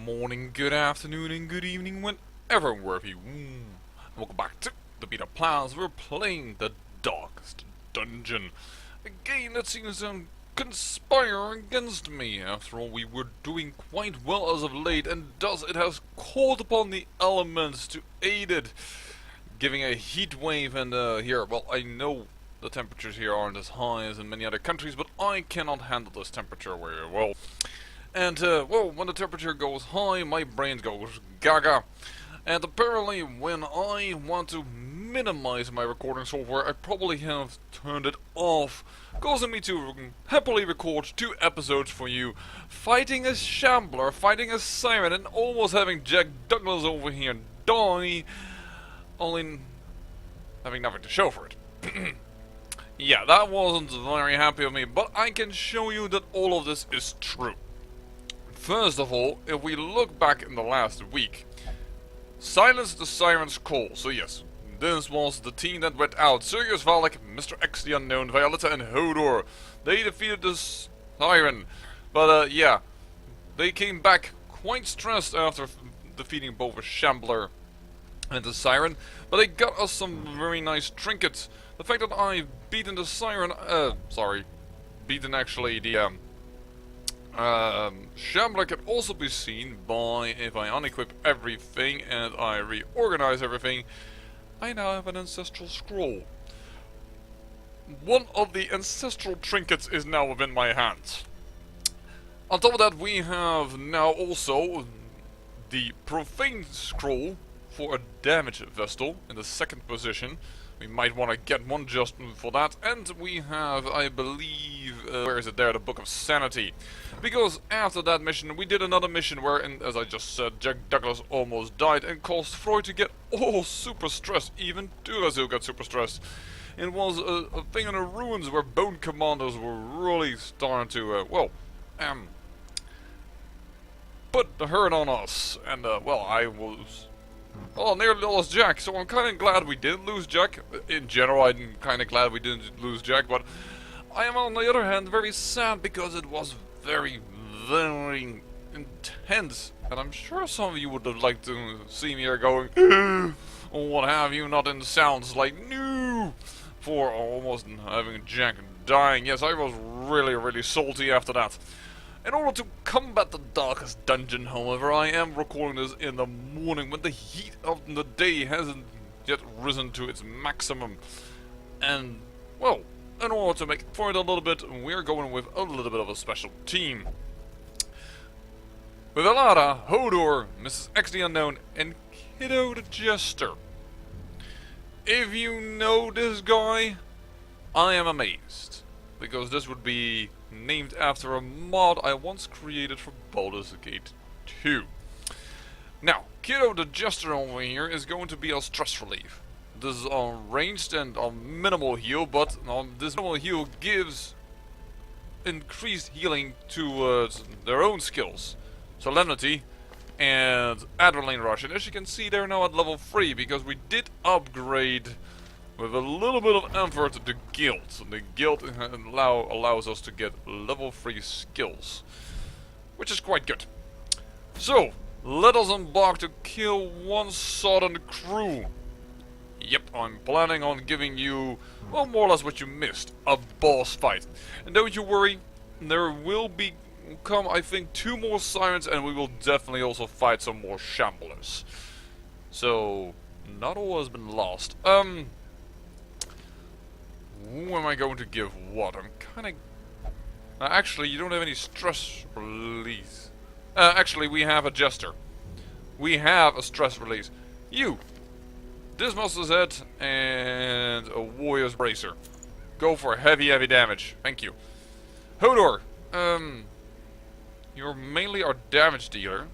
morning, good afternoon, and good evening, whenever and wherever you. Welcome back to the Beta Plans. We're playing the Darkest Dungeon, a game that seems to conspire against me. After all, we were doing quite well as of late, and thus it has called upon the elements to aid it, giving a heat wave. And here, well, I know the temperatures here aren't as high as in many other countries, but I cannot handle this temperature very well. And, well, when the temperature goes high, my brain goes gaga. And apparently, when I want to minimize my recording software, I probably have turned it off, causing me to happily record 2 episodes for you, fighting a shambler, fighting a siren, and almost having Jack Douglas over here die, only having nothing to show for it. Yeah, that wasn't very happy of me, but I can show you that all of this is true. First of all, if we look back in the last week, silence the siren's call. So yes, this was the team that went out. Sirius Valak, Mr. X the Unknown, Violetta and Hodor. They defeated the siren. But yeah, they came back quite stressed after defeating both a shambler and the siren. But they got us some very nice trinkets. The fact that I've beaten the siren, beaten actually the shambler can also be seen by, if I unequip everything and I reorganize everything, I now have an ancestral scroll. One of the ancestral trinkets is now within my hands. On top of that, we have now also the profane scroll for a damage vestal in the 2nd position. We might want to get one just for that. And we have, I believe, where is it there, the Book of Sanity. Because after that mission, we did another mission where, as I just said, Jack Douglas almost died and caused Freud to get all super stressed. Even Durazu got super stressed. It was a thing in the ruins where Bone Commandos were really starting to, put the hurt on us. And, well, I was... Oh, nearly lost Jack, so I'm kind of glad we didn't lose Jack. In general, I'm kind of glad we didn't lose Jack, but I am on the other hand very sad because it was very, very intense. And I'm sure some of you would have liked to see me here going, or what have you, not in sounds like, no, for almost having Jack dying. Yes, I was really, really salty after that. In order to combat the Darkest Dungeon, however, I am recording this in the morning when the heat of the day hasn't yet risen to its maximum. And, well, in order to make it for it a little bit, we're going with a little bit of a special team. With Alada, Hodor, Mrs. X the Unknown, and Kiddo the Jester. If you know this guy, I am amazed. Because this would be named after a mod I once created for Baldur's Gate 2. Now, Kiddo the Jester over here is going to be our stress relief. This is on ranged and on minimal heal, but this minimal heal gives increased healing to their own skills. Solemnity and Adrenaline Rush. And as you can see, they're now at level 3 because we did upgrade with a little bit of effort the guild. The guild allows us to get level 3 skills, which is quite good. So, let us embark to kill one Sodden crew. Yep, I'm planning on giving you, well, more or less what you missed, a boss fight. And don't you worry, there will come, I think, 2 more sirens, and we will definitely also fight some more shamblers. So, not all has been lost. Who am I going to give what? I'm kinda... actually, you don't have any stress release. Actually, we have a Jester. We have a stress release. You! Dismonster's Head and a Warrior's Bracer. Go for heavy, heavy damage. Thank you. Hodor! You're mainly our damage dealer.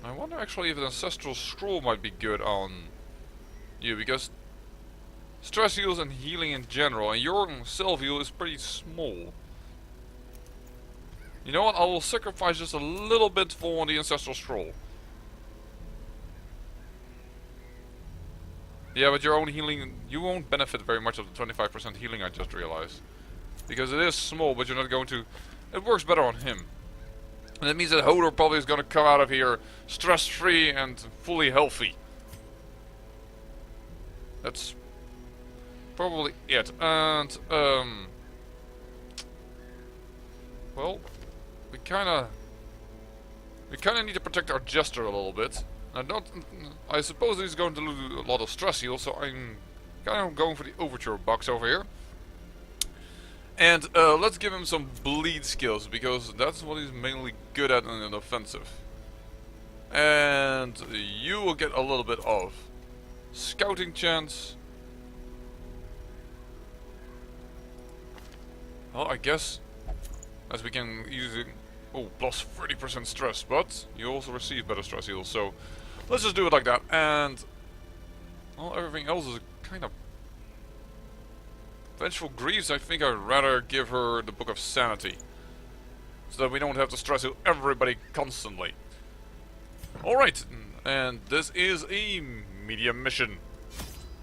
I wonder actually if an Ancestral Scroll might be good on you, because stress heals and healing in general, and your self-heal is pretty small. You know what, I will sacrifice just a little bit for the Ancestral Scroll. Yeah, but your own healing, you won't benefit very much of the 25% healing, I just realized. Because it is small, but you're not going to... It works better on him. And that means that Hodor probably is going to come out of here stress-free and fully healthy. That's probably it. And, well, we kinda need to protect our Jester a little bit. I suppose he's going to lose a lot of stress heal, so I'm kind of going for the Overture box over here. And let's give him some bleed skills, because that's what he's mainly good at in an offensive. And you will get a little bit of scouting chance. Well, I guess as we can use it. Oh, plus 30% stress, but you also receive better stress heals, so let's just do it like that. And well, everything else is kind of Vengeful Greaves. I think I'd rather give her the Book of Sanity, so that we don't have to stress heal everybody constantly. Alright, and this is a medium mission.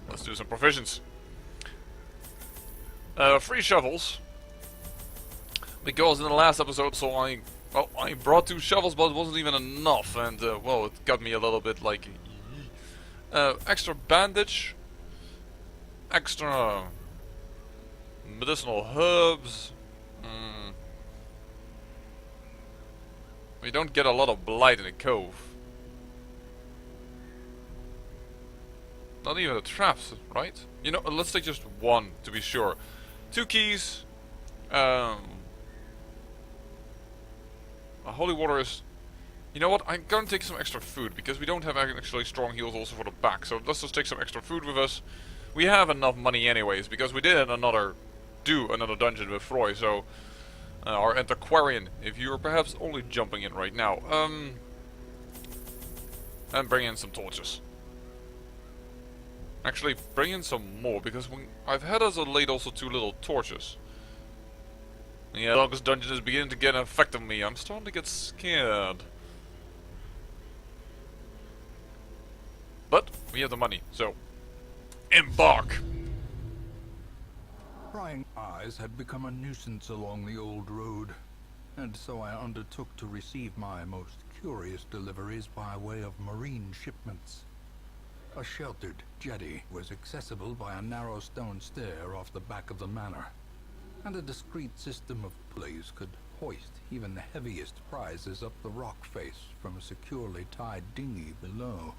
Let's do some provisions. 3 shovels. Because in the last episode, I brought 2 shovels, but it wasn't even enough, and well, it got me a little bit like extra bandage, extra medicinal herbs. We don't get a lot of blight in the cove. Not even the traps, right? You know, let's take just 1 to be sure. 2 keys. Holy water is... You know what, I'm gonna take some extra food, because we don't have actually strong heals also for the back, so let's just take some extra food with us. We have enough money anyways, because we did another dungeon with Froy, so... our antiquarian, if you're perhaps only jumping in right now. And bring in some torches. Actually, bring in some more, because I've had as of late also 2 little torches. Yeah, August Dungeon is beginning to get an effect on me. I'm starting to get scared. But we have the money, so embark! Prying eyes had become a nuisance along the old road, and so I undertook to receive my most curious deliveries by way of marine shipments. A sheltered jetty was accessible by a narrow stone stair off the back of the manor, and a discreet system of pulleys could hoist even the heaviest prizes up the rock face from a securely tied dinghy below.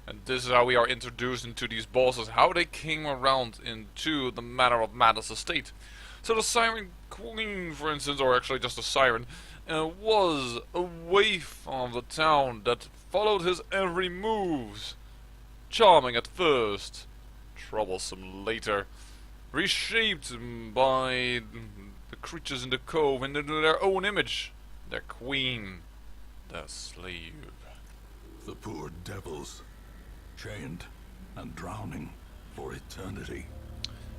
And this is how we are introduced into these bosses, how they came around into the Manor of Madness estate. So the Siren Queen, for instance, or actually just a siren, was a waif of the town that followed his every move. Charming at first, troublesome later, reshaped by the creatures in the cove into their own image, their queen, their slave. The poor devils, chained and drowning for eternity.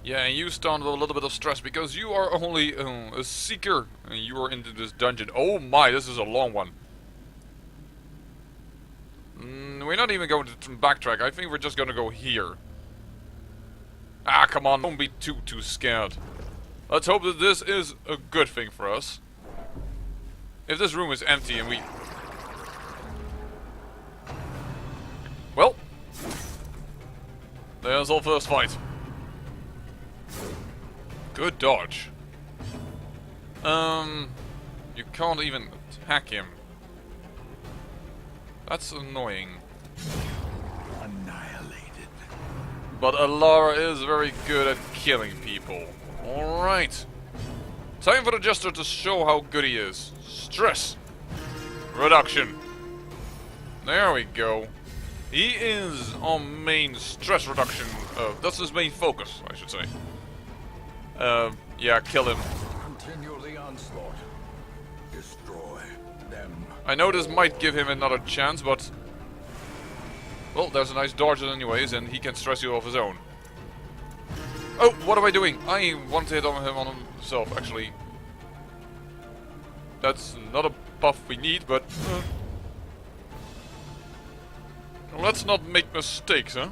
Yeah, and you started with a little bit of stress because you are only a seeker and you are into this dungeon. Oh my, this is a long one. We're not even going to backtrack. I think we're just going to go here. Ah, come on, don't be too scared. Let's hope that this is a good thing for us. If this room is empty and we... Well, there's our first fight. Good dodge. You can't even attack him. That's annoying. Annihilated. But Alara is very good at killing people. Alright. Time for the Jester to show how good he is. Stress reduction. There we go. He is our main stress reduction. That's his main focus, I should say. Yeah, kill him. Continue the onslaught. Destroy them. I know this might give him another chance, but... Well, there's a nice dodge anyways, and he can stress you off his own. Oh, what am I doing? I want to hit on him on himself, actually. That's not a buff we need, but... Let's not make mistakes, huh?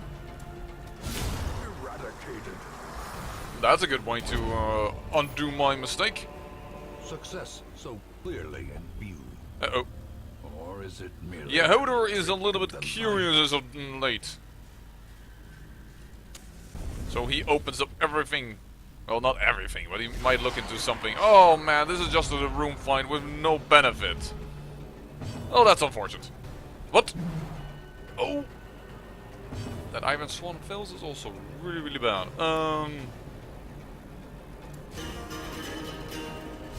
Eradicated. That's a good way to undo my mistake. Success so clearly in view. Uh-oh. Or is it merely... Yeah, Hodor is a little bit curious as of late. So he opens up everything. Well, not everything, but he might look into something. Oh man, this is just a room find with no benefit. Oh, that's unfortunate. What? Oh! That Ivan Swan fails is also really, really bad.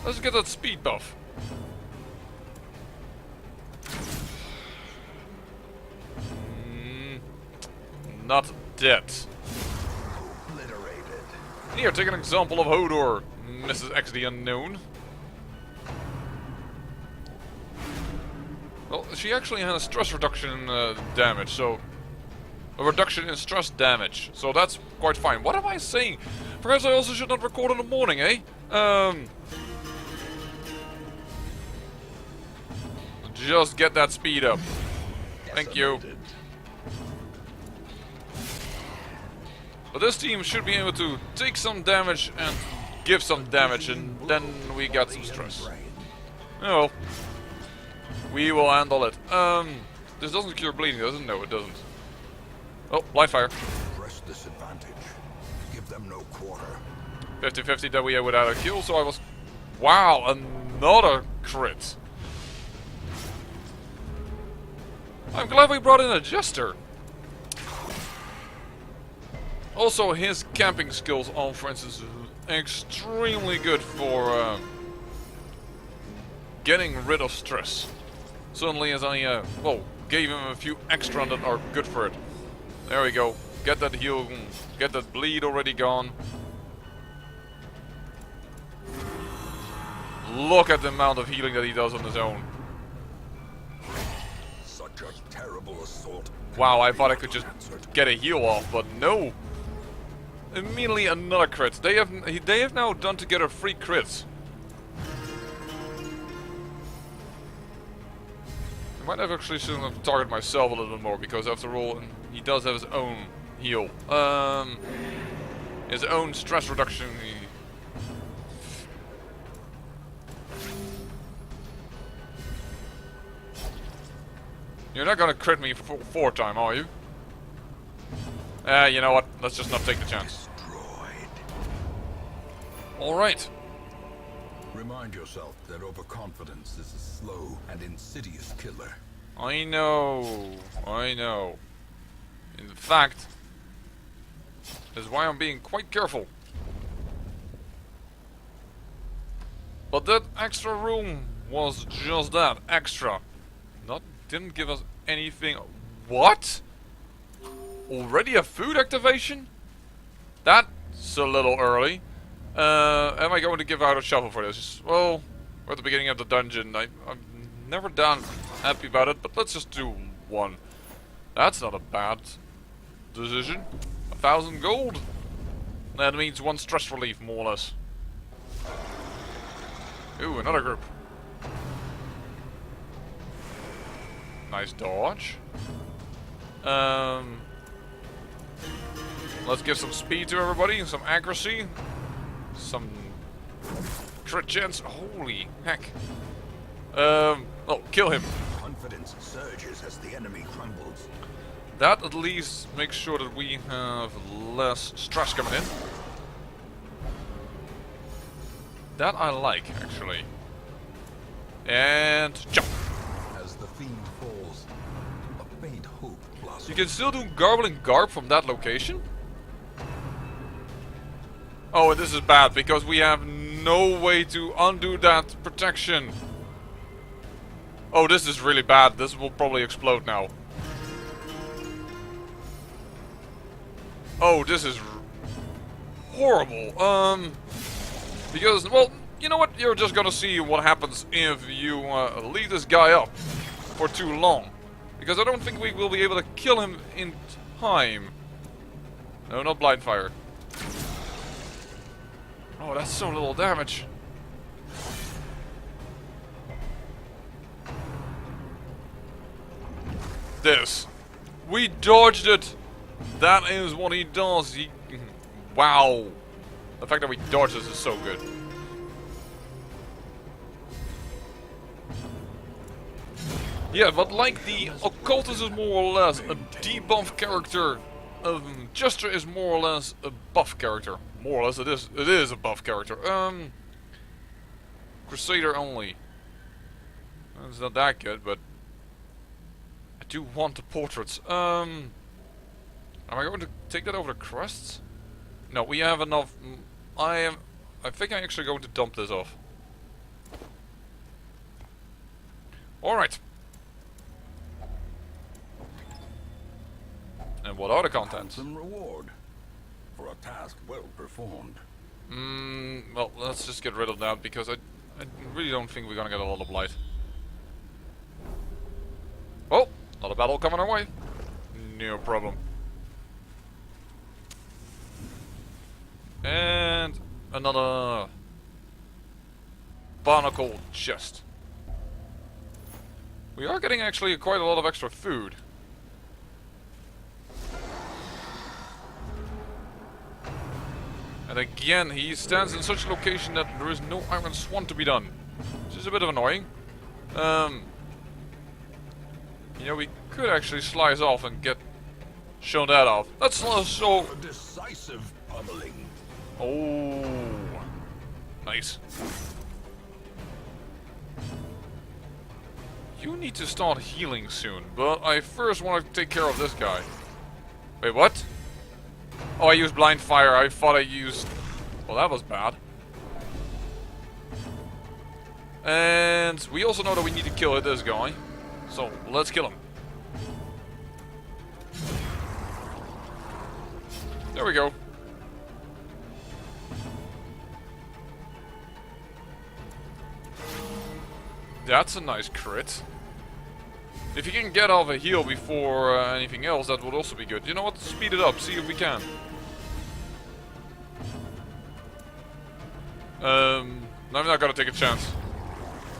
Let's get that speed buff. Not dead. Obliterated. Here, take an example of Hodor, Mrs. X the Unknown. Well, she actually has stress reduction damage, so... A reduction in stress damage, so that's quite fine. What am I saying? Perhaps I also should not record in the morning, eh? Just get that speed up. Thank you. But this team should be able to take some damage and give some damage, and then we got some stress. Oh, we will handle it. This doesn't cure bleeding, does it? No, it doesn't. Oh, blind fire. Press disadvantage. Give them no quarter. 50-50 that we had without a kill, so I was... Wow, another crit. I'm glad we brought in a Jester. Also, his camping skills on, for instance, extremely good for getting rid of stress. Certainly as I, well, gave him a few extra that are good for it. There we go. Get that heal, get that bleed already gone. Look at the amount of healing that he does on his own. Such a terrible assault. Wow, I thought I could just get a heal off, but no. Immediately another crit. They have now done together 3 crits. I might have actually should have targeted myself a little bit more, because after all, he does have his own heal. His own stress reduction. You're not gonna crit me 4 times, are you? You know what? Let's just not take the chance. Alright. Remind yourself that overconfidence is a slow and insidious killer. I know. I know. In fact, that's why I'm being quite careful. But that extra room was just that, extra. Didn't give us anything. What? Already a food activation? That's a little early. Am I going to give out a shovel for this? Well, we're at the beginning of the dungeon. I'm never done happy about it, but let's just do 1. That's not a bad decision. 1,000 gold. That means 1 stress relief, more or less. Ooh, another group. Nice dodge. Let's give some speed to everybody, some accuracy, some crit chance. Holy heck. Oh, kill him. Confidence surges as the enemy crumbles. That at least makes sure that we have less stress coming in. That I like, actually. And jump. As the fiend falls, a faint hope blossoms. You can still do Garbling Garb from that location? Oh, and this is bad, because we have no way to undo that protection. Oh, this is really bad. This will probably explode now. Oh, this is horrible. Because, well, you know what? You're just gonna see what happens if you leave this guy up for too long. Because I don't think we will be able to kill him in time. No, not blind fire. Oh, that's so little damage. This. We dodged it! That is what he does. He... Wow. The fact that we dodged this is so good. Yeah, but like the Occultist is more or less a debuff character, Jester is more or less a buff character. More or less, it is a buff character. Crusader only. It's not that good, but I do want the portraits. Am I going to take that over the crests? No, we have enough. I think I'm actually going to dump this off. All right. And what are the contents? Some reward for a task well performed. Well, let's just get rid of that because I really don't think we're gonna get a lot of light. Oh, another battle coming our way. No problem. And another barnacle chest. We are getting actually quite a lot of extra food. And again, he stands in such a location that there is no Iron Swan to be done. Which is a bit of annoying. You know, we could actually slice off and get shown that off. That's so... A decisive pummeling. Oh, nice. You need to start healing soon, but I first want to take care of this guy. Wait, what? Oh, I used blind fire. I thought I used... Well, that was bad. And we also know that we need to kill this guy. So, let's kill him. There we go. That's a nice crit. If you can get off a heal before anything else, that would also be good. You know what? Speed it up. See if we can. I'm not gonna take a chance.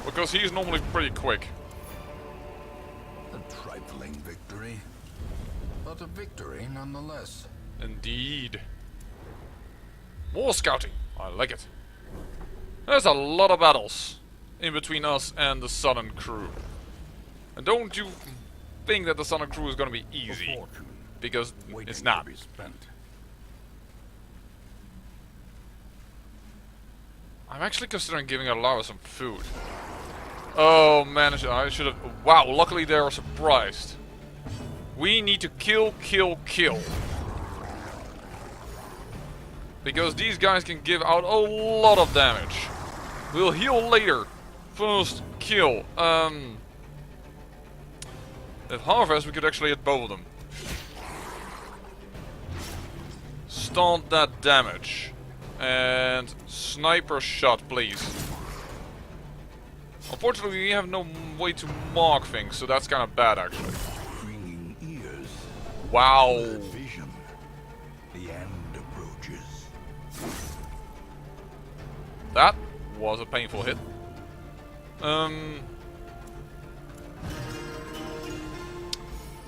Because he's normally pretty quick. A trifling victory. But a victory nonetheless. Indeed. More scouting. I like it. There's a lot of battles in between us and the Sodden crew. And don't you think that the Sodden crew is gonna be easy. Because it's not. I'm actually considering giving Alara some food. Oh man, I should have... Wow, luckily they are surprised. We need to kill. Because these guys can give out a lot of damage. We'll heal later. First, kill. At Harvest, we could actually hit both of them. Stunt that damage. And sniper shot, please. Unfortunately, we have no way to mark things, so that's kind of bad, actually. Ringing ears. Wow. Vision. The end approaches. That was a painful hit.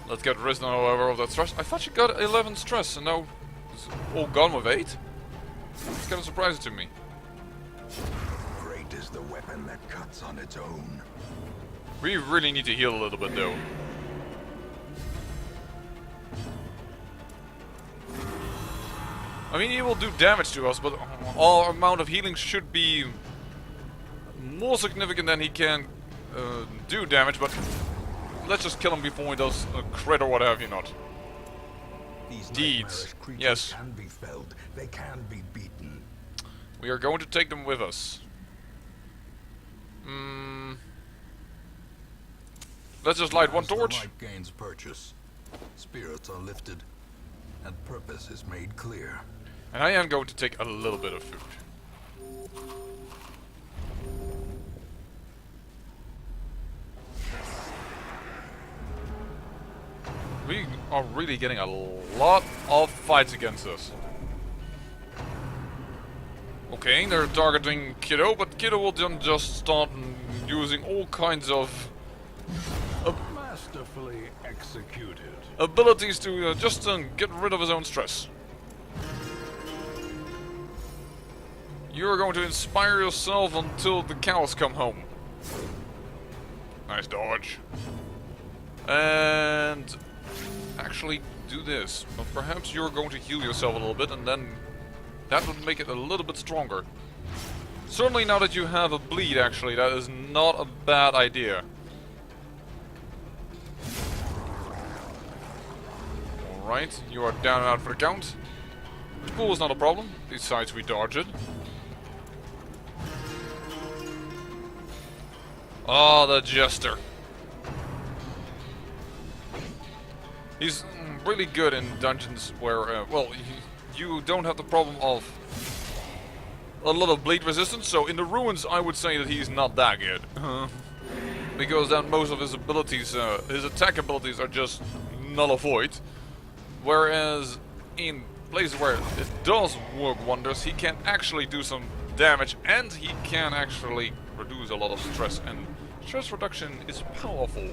Let's get Rizna over of that stress. I thought she got 11 stress, and now it's all gone with 8. It's kind of surprising to me. Great is the weapon that cuts on its own. We really need to heal a little bit, though. I mean, he will do damage to us, but our amount of healing should be more significant than he can do damage, but let's just kill him before he does a crit or what have you not. These Deeds. creatures Yes. can be felled. They can be beaten. We are going to take them with us. Let's just light one As the torch. light gains purchase, spirits are lifted, and purpose is made clear. And I am going to take a little bit of food. We are really getting a lot of fights against us. Okay, they're targeting Kiddo, but Kiddo will then just start using all kinds of... Master, Masterfully executed. abilities to just get rid of his own stress. You're going to inspire yourself until the cows come home. Nice dodge. And actually do this. But perhaps you're going to heal yourself a little bit, and then that would make it a little bit stronger. Certainly now that you have a bleed, actually, that is not a bad idea. Alright, you are down and out for the count. The pool is not a problem, besides we dodge it. Oh, the Jester. He's really good in dungeons where, well, you don't have the problem of a lot of bleed resistance, so in the ruins I would say that he's not that good. Because then most of his abilities, his attack abilities are just null and void. Whereas in places where it does work wonders, he can actually do some damage and he can actually reduce a lot of stress, and stress reduction is powerful.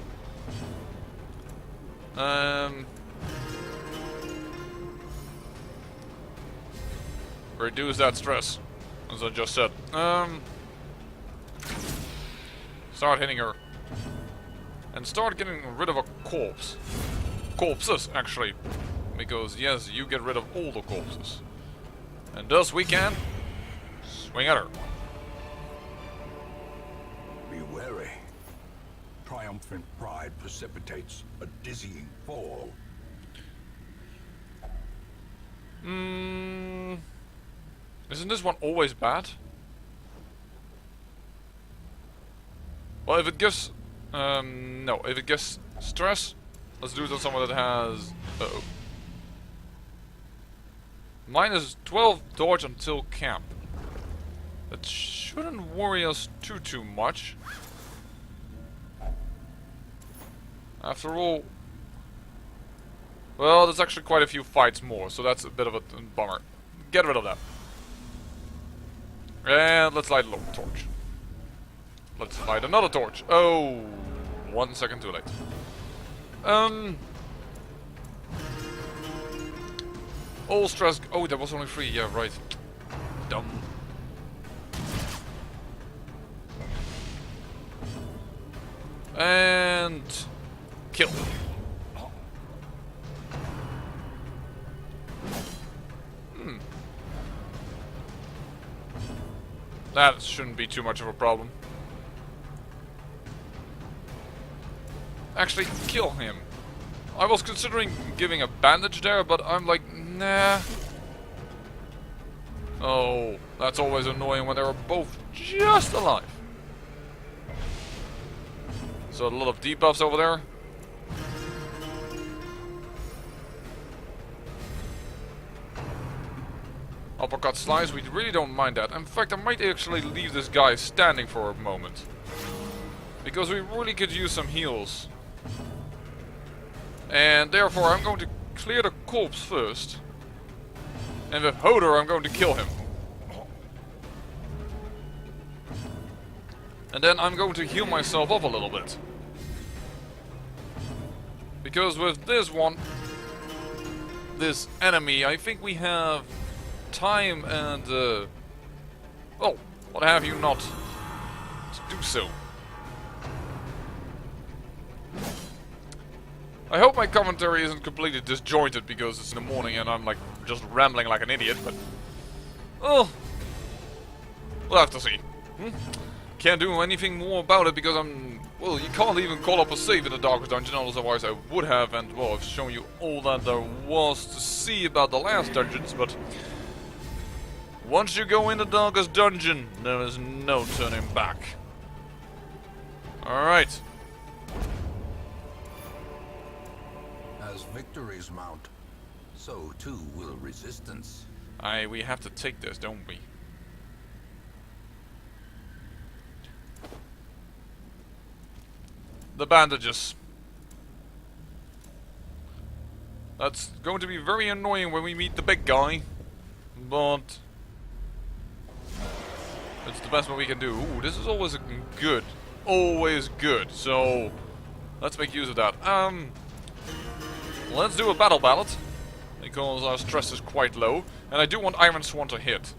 Reduce that stress, as I just said. Start hitting her. And start getting rid of a corpse. Corpses, actually. Because, yes, you get rid of all the corpses. And thus we can swing at her. Be wary. Triumphant pride precipitates a dizzying fall. Isn't this one always bad? Well, if it gives... no, if it gives stress, let's do it on someone that has... Uh-oh. Minus 12 dodge until camp. That shouldn't worry us too much. After all... Well, there's actually quite a few fights more, so that's a bit of a bummer. Get rid of that. And let's light a little torch. Let's light another torch. Oh, 1 second too late. All stress. Oh, that was only 3. Yeah, right. Dumb. And kill. That shouldn't be too much of a problem. Actually, kill him. I was considering giving a bandage there, but I'm like, nah. Oh, that's always annoying when they're both just alive. So a lot of debuffs over there. Uppercut slice, we really don't mind that. In fact, I might actually leave this guy standing for a moment. Because we really could use some heals. And therefore I'm going to clear the corpse first. And with Hodor I'm going to kill him. And then I'm going to heal myself up a little bit. Because with this one, this enemy, I think we have time and, well, what have you not to do so. I hope my commentary isn't completely disjointed because it's in the morning and I'm like just rambling like an idiot, but oh, we'll have to see. Can't do anything more about it because well, you can't even call up a save in the Darkest Dungeon, otherwise I would have, and well, I've shown you all that there was to see about the last dungeons, but once you go in the Darkest Dungeon, there is no turning back. Alright. As victories mount, so too will resistance. We have to take this, don't we? The bandages. That's going to be very annoying when we meet the big guy, but it's the best what we can do. Ooh, this is always good. Always good. So let's make use of that. Let's do a battle ballad, because our stress is quite low, and I do want Iron Swan to hit.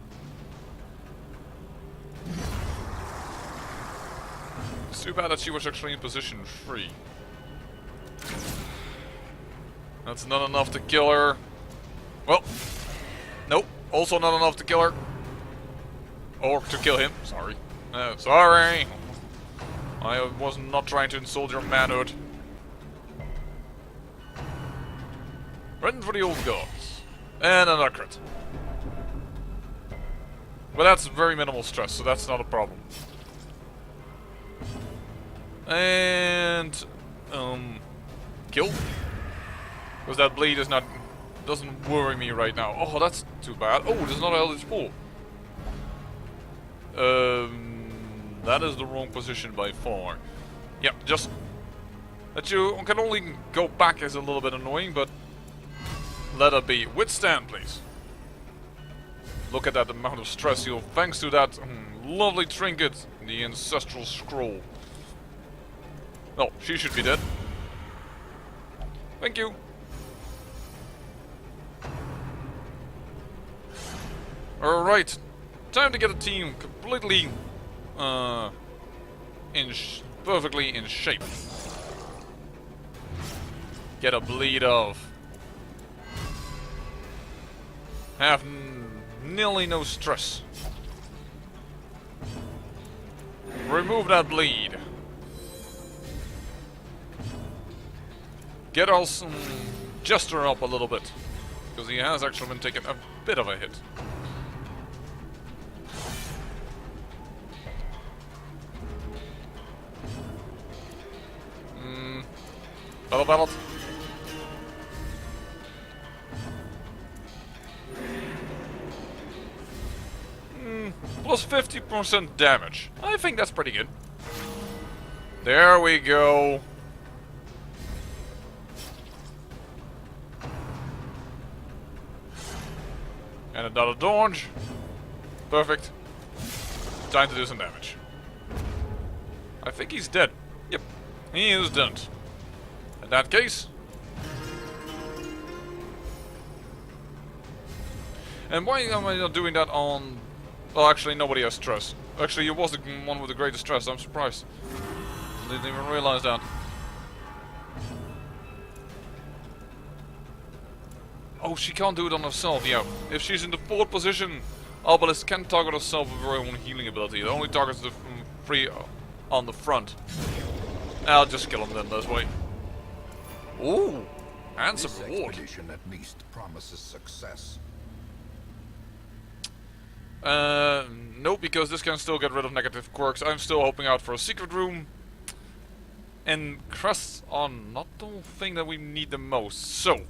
It's too bad that she was actually in position 3. That's not enough to kill her. Well, nope, also not enough to kill her. Or to kill him, sorry. Sorry! I was not trying to insult your manhood. Run for the old gods. And another crit. But that's very minimal stress, so that's not a problem. And... kill? Because that bleed is not... doesn't worry me right now. Oh, that's too bad. Oh, there's another Eldritch Pool. That is the wrong position by far. Yeah, just... that you can only go back is a little bit annoying, but... let it be. Withstand, please. Look at that amount of stress you'll... thanks to that lovely trinket, the Ancestral Scroll. Oh, she should be dead. Thank you. Alright. Time to get a team completely... perfectly in shape. Get a bleed of. Have nearly no stress. Remove that bleed. Get us Jester up a little bit, because he has actually been taking a bit of a hit. Battle. Plus 50% damage. I think that's pretty good. There we go. And another dodge. Perfect. Time to do some damage. I think he's dead. Yep, he is dead. In that case. And why am I not doing that on... well, actually nobody has stress. Actually, he was the one with the greatest stress. I'm surprised. I didn't even realize that. Oh, she can't do it on herself, yeah. If she's in the 4th position, Obelisk can target herself with her own healing ability. It only targets the 3 on the front. I'll just kill him then this way. Ooh, and some reward. This expedition at least promises success. No, because this can still get rid of negative quirks. I'm still hoping out for a secret room. And crusts are not the thing that we need the most, so...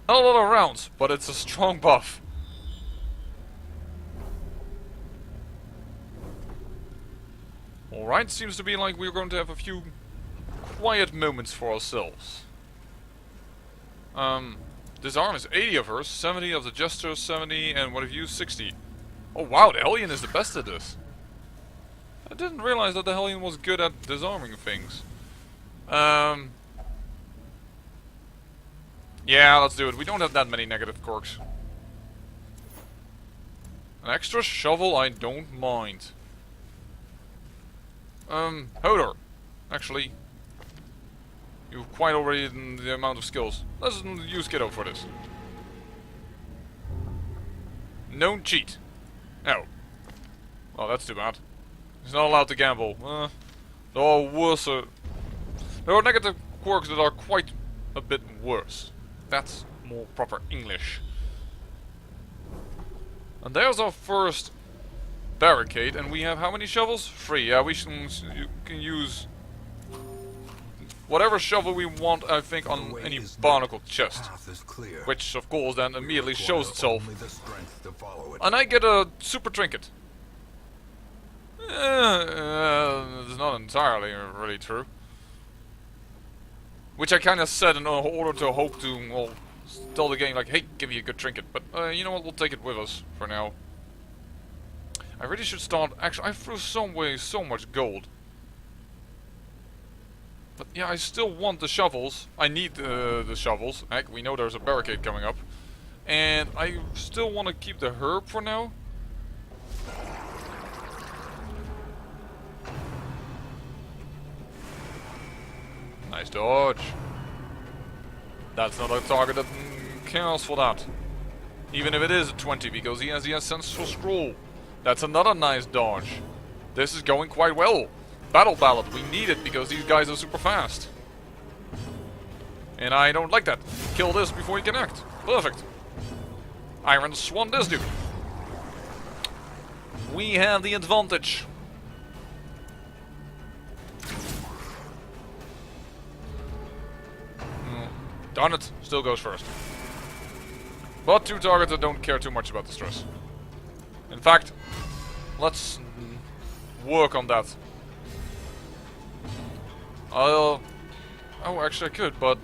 not a lot of rounds, but it's a strong buff. Alright, seems to be like we're going to have a few quiet moments for ourselves. Disarm is 80 of hers, 70 of the Jester, 70, and what have you, 60. Oh wow, the Hellion is the best at this. I didn't realize that the Hellion was good at disarming things. Yeah, let's do it. We don't have that many negative quirks. An extra shovel, I don't mind. Hodor. Actually, you've quite already the amount of skills. Let's use Kiddo for this. Don't cheat. No. Oh, that's too bad. He's not allowed to gamble. There are worse. There are negative quirks that are quite a bit worse. That's more proper English. And there's our first barricade, and we have how many shovels? 3. Yeah, you can use whatever shovel we want, I think, on any barnacle chest. Which, of course, then immediately shows itself. And I get a super trinket. It's not entirely really true. Which I kind of said in order to hope to, well, tell the game like, hey, give me a good trinket. But you know what, we'll take it with us for now. I really should start... Actually, I threw so much gold. But yeah, I still want the shovels. I need the shovels. Heck, we know there's a barricade coming up. And I still want to keep the herb for now. Nice dodge. That's not a target that cares for that. Even if it is a 20, because he has the Essential Scroll. That's another nice dodge. This is going quite well. Battle Ballad, we need it because these guys are super fast. And I don't like that. Kill this before you can act. Perfect. Iron Swan this dude. We have the advantage. Darn it, still goes first. But 2 targets that don't care too much about the stress. In fact, let's work on that. Oh, actually I could, but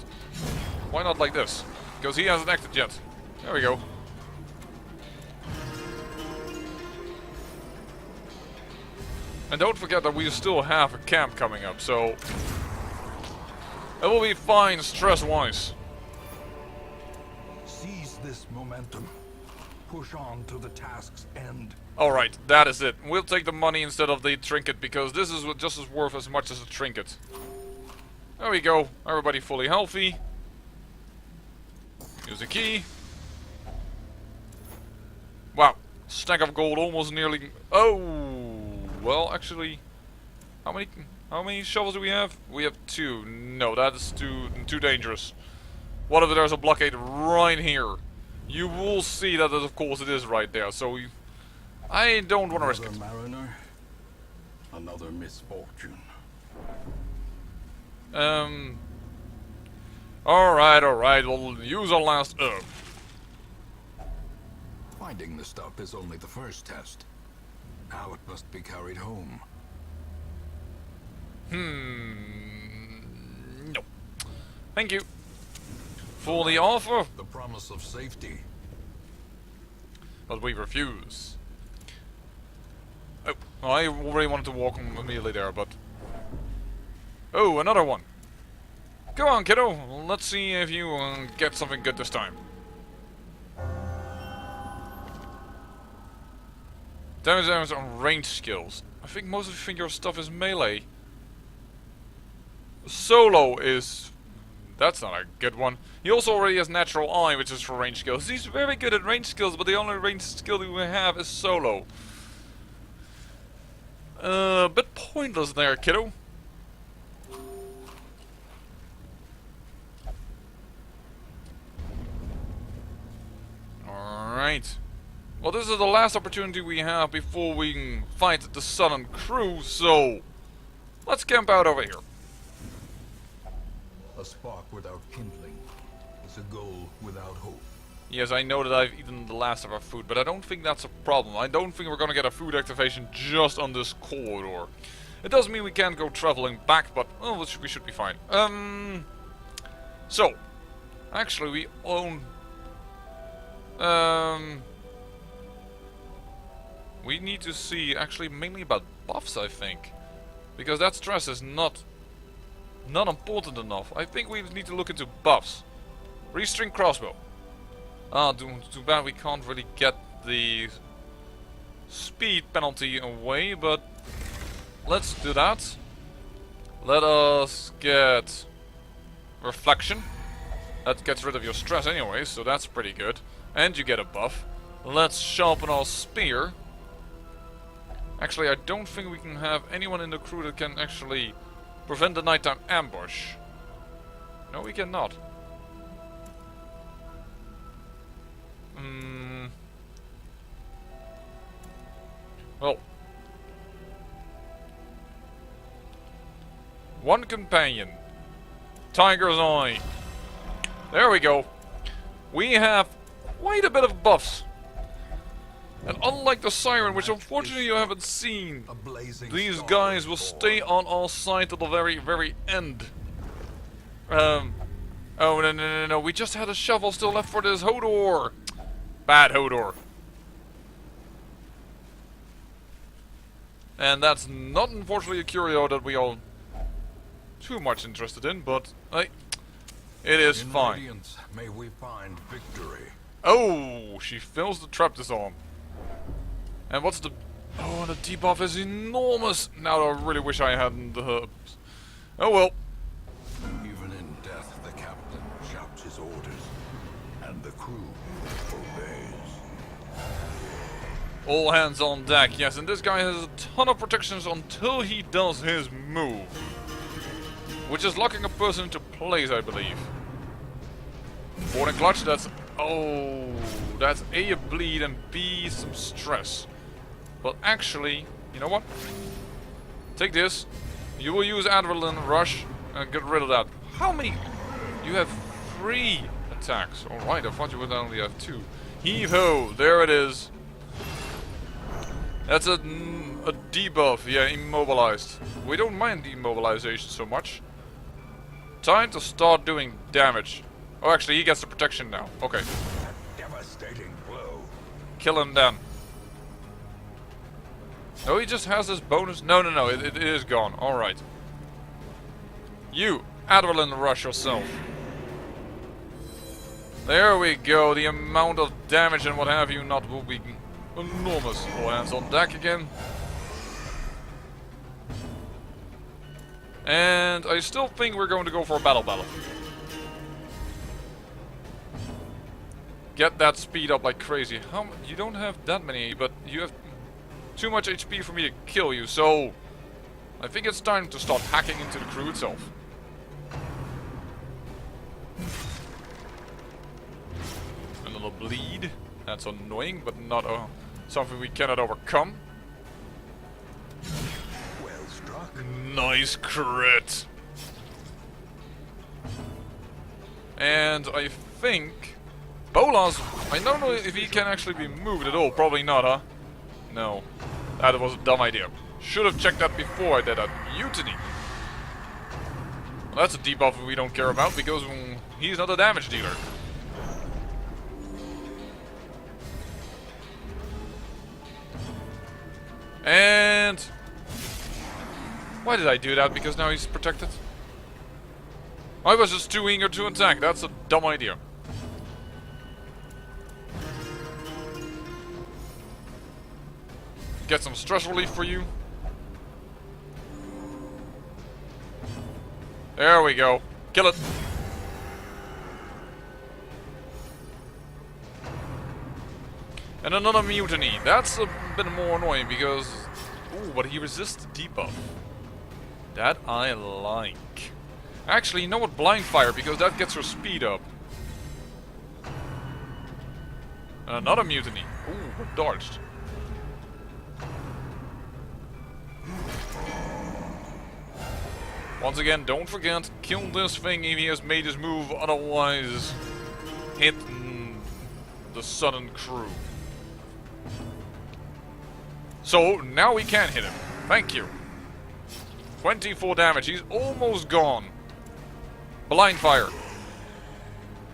why not like this? Because he hasn't acted yet. There we go. And don't forget that we still have a camp coming up, so it will be fine stress-wise. Seize this momentum. Push on to the task's end. Alright, that is it. We'll take the money instead of the trinket, because this is just as worth as much as a trinket. There we go. Everybody fully healthy. Use a key. Wow. Stack of gold almost nearly... Oh! Well, actually... How many shovels do we have? We have 2. No, that is too dangerous. What if there's a blockade right here? You will see that, of course, it is right there. So I don't want to risk it. Mariner, another misfortune. Alright. We'll use our last herb. Finding the stuff is only the first test. Now it must be carried home. No. Thank you. For the offer. The promise of safety. But we refuse. Oh, I already wanted to walk immediately there, but... Oh, another one. Go on, kiddo. Let's see if you get something good this time. Damage on range skills. I think most of you think your stuff is melee. Solo is... That's not a good one. He also already has Natural Eye, which is for range skills. He's very good at range skills, but the only range skill that we have is Solo. Bit pointless there, kiddo. Alright. Well, this is the last opportunity we have before we can fight the Sodden crew, so... Let's camp out over here. A spark without kindling is a goal without hope. Yes, I know that I've eaten the last of our food, but I don't think that's a problem. I don't think we're gonna get a food activation just on this corridor. It does mean we can't go traveling back, but well, we should be fine. So, actually, we own. We need to see actually mainly about buffs, I think, because that stress is not important enough. I think we need to look into buffs. Restring crossbow. Ah, too bad we can't really get the speed penalty away, but let's do that. Let us get reflection. That gets rid of your stress anyway, so that's pretty good. And you get a buff. Let's sharpen our spear. Actually, I don't think we can have anyone in the crew that can actually prevent the nighttime ambush. No, we cannot. Well. One companion. Tiger's Eye. There we go. We have quite a bit of buffs. And unlike the Siren, which unfortunately you haven't seen, these guys will stay on our side till the very, very end. Oh, no. We just had a shovel still left for this Hodor. Bad Hodor. And that's not unfortunately a curio that we all too much interested in, but hey, it is In fine. Radiance, may we find victory. Oh, she fills the trap disarm. And what's the... Oh, the debuff is enormous. Now I really wish I hadn't the herbs. Oh well. Even in death, the captain shouts his orders, and the crew obeys. All hands on deck, yes, and this guy has a ton of protections until he does his move. Which is locking a person into place, I believe. Board and clutch, that's... Oh, that's A, a bleed, and B, some stress. But actually, you know what? Take this. You will use Adrenaline Rush and get rid of that. How many? You have 3 attacks. Alright, I thought you would only have 2. Heave-ho, there it is. That's a debuff, yeah, immobilized. We don't mind the immobilization so much. Time to start doing damage. Oh, actually, he gets the protection now. Okay. A devastating blow. Kill him then. No, he just has this bonus. No, it is gone. Alright. You, Adrenaline Rush yourself. There we go. The amount of damage and what have you not will be enormous. All hands on deck again. And I still think we're going to go for a battle. Get that speed up like crazy. You don't have that many, but you have too much HP for me to kill you, so I think it's time to start hacking into the crew itself. A little bleed. That's annoying, but not something we cannot overcome. Well struck. Nice crit. And I think Bolas, I don't know if he can actually be moved at all. Probably not, huh? No. That was a dumb idea. Should have checked that before I did that. Mutiny. Well, that's a debuff we don't care about because he's not a damage dealer. And why did I do that? Because now he's protected? I was just too eager to attack. That's a dumb idea. Get some stress relief for you. There we go. Kill it. And another mutiny. That's a bit more annoying because... Ooh, but he resists the debuff. That I like. Actually, you know what? Blind fire, because that gets her speed up. And another mutiny. Ooh, we're dodged. Once again, don't forget, kill this thing if he has made his move, otherwise hit the Sodden crew. So, now we can hit him. Thank you. 24 damage, he's almost gone. Blind fire.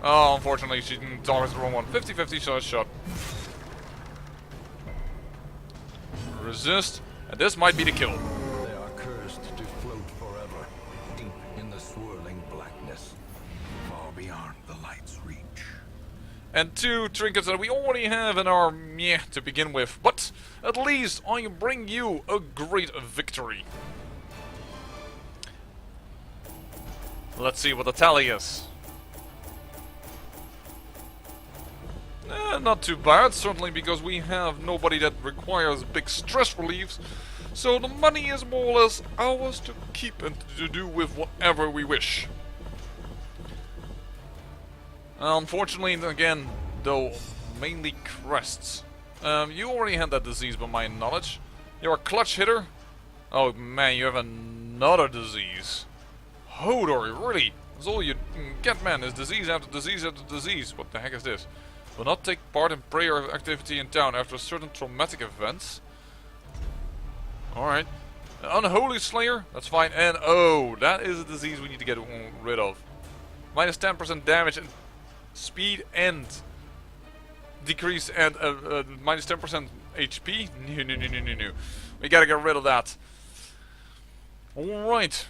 Oh, unfortunately, she targets the wrong one. 50-50, so it's shot. Resist, and this might be the kill. They are cursed to float forever, deep in the swirling blackness, far beyond the light's reach. And 2 trinkets that we already have in our meh to begin with, but at least I bring you a great victory. Let's see what the tally is. Not too bad, certainly because we have nobody that requires big stress reliefs, so the money is more or less ours to keep and to do with whatever we wish. Unfortunately, again, though, mainly crests. You already had that disease by my knowledge. You're a clutch hitter? Oh man, you have another disease. Hodor, really? That's all you get, man, is disease after disease after disease. What the heck is this? Will not take part in prayer activity in town after certain traumatic events. Alright. Unholy Slayer? That's fine. And oh, that is a disease we need to get rid of. Minus 10% damage and speed and decrease and minus 10% HP? No. We gotta get rid of that. Alright.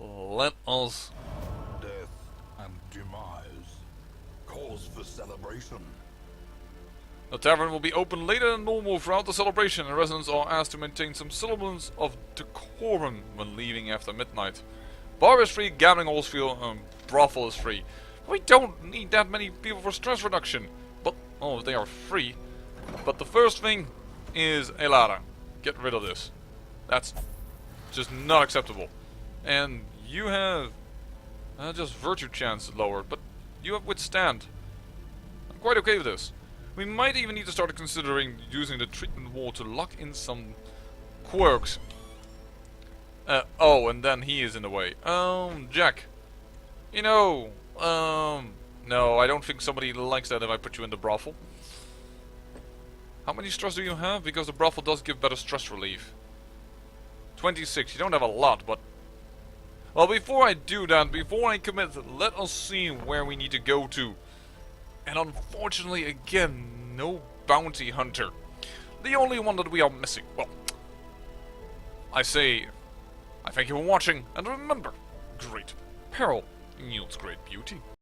Let us... Death and demise. Cause for celebration. The tavern will be open later than normal throughout the celebration, and residents are asked to maintain some semblance of decorum when leaving after midnight. Bar is free, gambling halls free, brothel is free. We don't need that many people for stress reduction. But, oh, they are free. But the first thing is a ladder. Get rid of this. That's just not acceptable. And you have just virtue chance lowered, but you have withstand. I'm quite okay with this. We might even need to start considering using the treatment wall to lock in some quirks. Oh, and then he is in the way. Jack. You know, no, I don't think somebody likes that if I put you in the brothel. How many stress do you have? Because the brothel does give better stress relief. 26. You don't have a lot, but... Well, before I do that, before I commit, let us see where we need to go to. And unfortunately, again, no bounty hunter. The only one that we are missing. Well, I thank you for watching, and remember, great peril yields great beauty.